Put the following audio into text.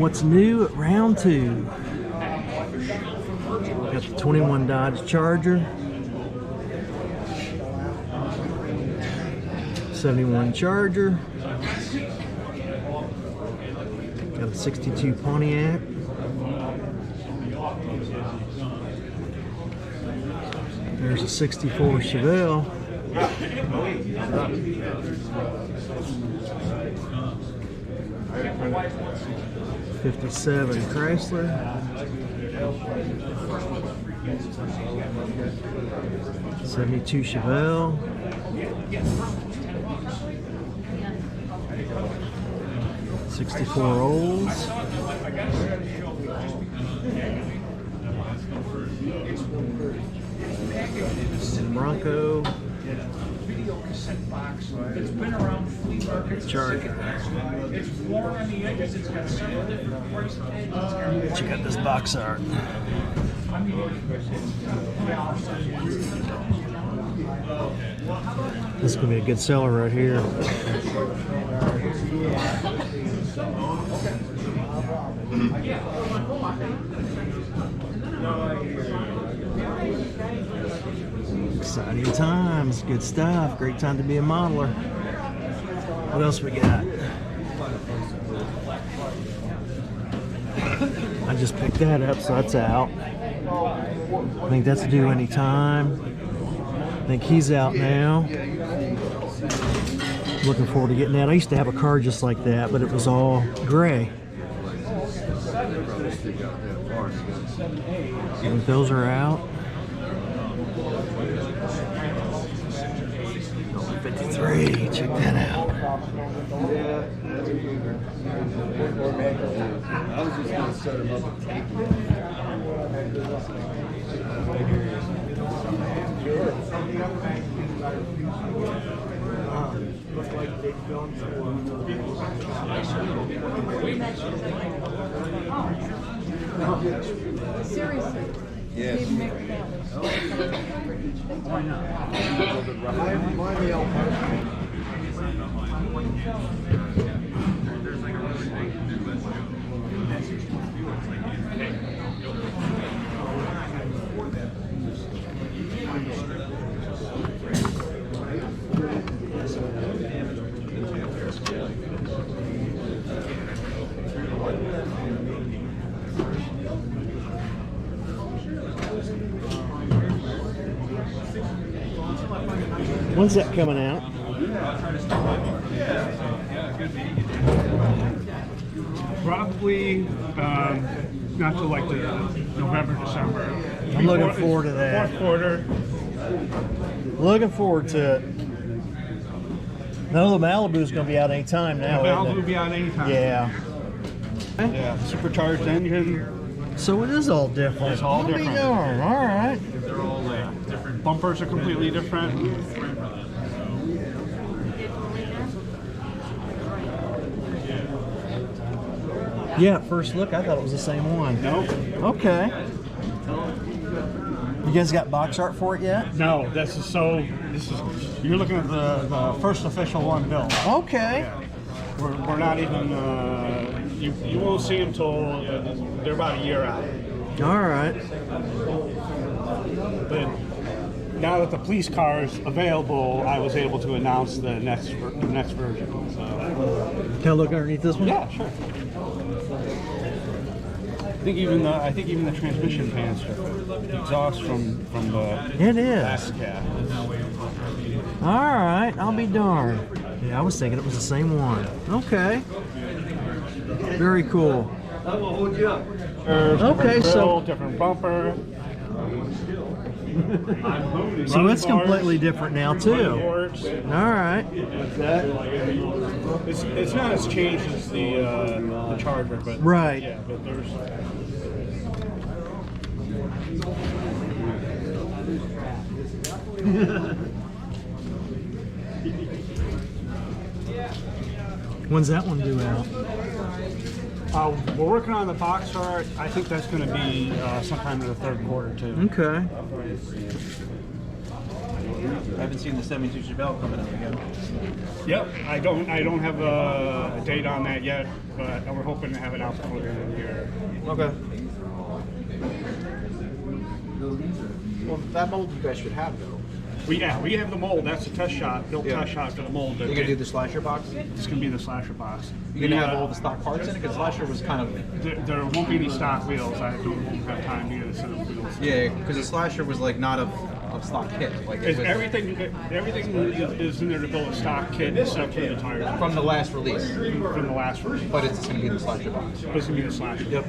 What's new at round 2? Got the 21 Dodge Charger, 71 Charger, got a 62 Pontiac, there's a 64 Chevelle, 57 Chrysler, 72 Chevelle, 64 Olds, Bronco, Charger. Check out this box art. This is going to be a good seller right here. Exciting times, good stuff, great time to be a modeler. What else we got? I just picked that up, so that's out. I think that's due anytime. I think he's out now. Looking forward to getting that. I used to have a car just like that, but it was all gray. And those are out. 53, check that out. I was just going to set him up and take him. Seriously? Yes. Why not? When's that coming out? Probably not till like the November, December. I'm looking forward to that. Fourth quarter. Looking forward to it. No, the Malibu's going to be out any time now. Malibu will be out anytime. Yeah. Yeah, supercharged engine. So it is all different. It's all different. All right. They're all different. Bumpers are completely different. Yeah, at first look, I thought it was the same one. No. Okay. You guys got box art for it yet? No, this is you're looking at the first official one built. Okay. Yeah. We're not even, you won't see them till they're about a year out. All right. But now that the police car is available, I was able to announce the next version. So. Can I look underneath this one? Yeah, sure. I think even the transmission fans exhaust from the It is. last cab. All right, I'll be darned. Yeah, I was thinking it was the same one. Okay. Very cool. Okay, so different bumper. so it's completely different now too. Boards. All right. It's not as changed as the Charger, but Right. Yeah, but there's. When's that one due out? We're working on the box art. I think that's going to be sometime in the third quarter too. Okay. I haven't seen the 72 Chevelle coming out yet. Yep, I don't have a date on that yet, but we're hoping to have it out before the end of the year. Okay. Well, that mold you guys should have though. We have the mold. That's the test shot. Built test shot for the mold. You gonna do the slasher box? It's gonna be the slasher box. You gonna have all the stock parts in it? Because slasher was kind of There won't be any stock wheels. I don't have time to get a set of wheels. yeah, because the slasher was like not a stock kit. Like it was Everything is in there to build a stock kit except for the tires from the last release, from the last version. but it's gonna be in the slasher box. It's gonna be the slasher. Yep.